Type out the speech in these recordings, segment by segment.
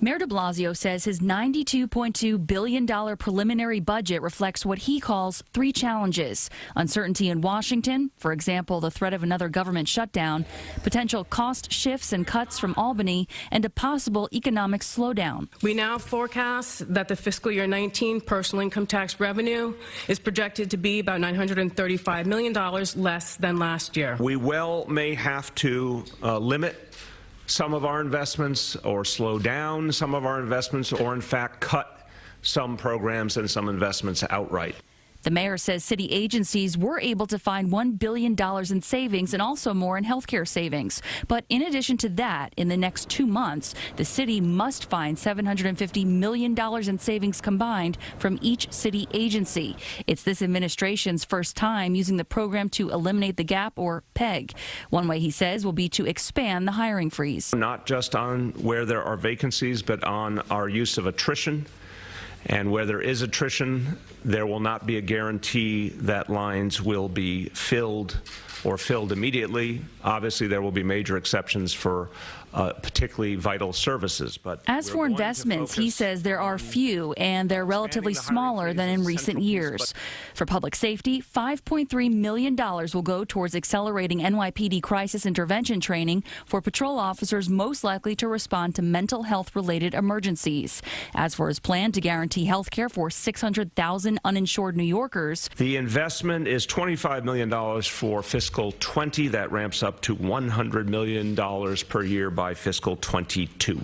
Mayor de Blasio says his $92.2 billion preliminary budget reflects what he calls three challenges: uncertainty in Washington, for example, the threat of another government shutdown, potential cost shifts and cuts from Albany, and a possible economic slowdown. We now forecast that the fiscal year 19 personal income tax revenue is projected to be about $935 million less than last year. We may have to limit some of our investments or slow down some of our investments or, in fact, cut some programs and some investments outright. The mayor says city agencies were able to find $1 billion in savings and also more in healthcare savings. But in addition to that, in the next 2 months, the city must find $750 million in savings combined from each city agency. It's this administration's first time using the program to eliminate the gap, or PEG. One way, he says, will be to expand the hiring freeze. Not just on where there are vacancies, but on our use of attrition. And where there is attrition, there will not be a guarantee that lines will be filled or filled immediately. Obviously, there will be major exceptions for particularly vital services. But as for investments, he says there are few, and they're relatively smaller than in recent years. For public safety, $5.3 million will go towards accelerating NYPD crisis intervention training for patrol officers most likely to respond to mental health-related emergencies. As for his plan to guarantee health care for 600,000 uninsured New Yorkers, the investment is $25 million for fiscal 20. That ramps up to $100 million per year by fiscal 22.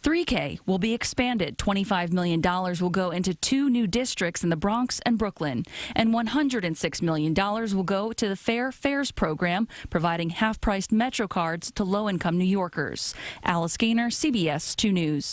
3K will be expanded. $25 million will go into 2 new districts in the Bronx and Brooklyn, and $106 million will go to the Fair Fares program, providing half-priced Metro cards to low-income New Yorkers. Alice Gaynor, CBS 2 News.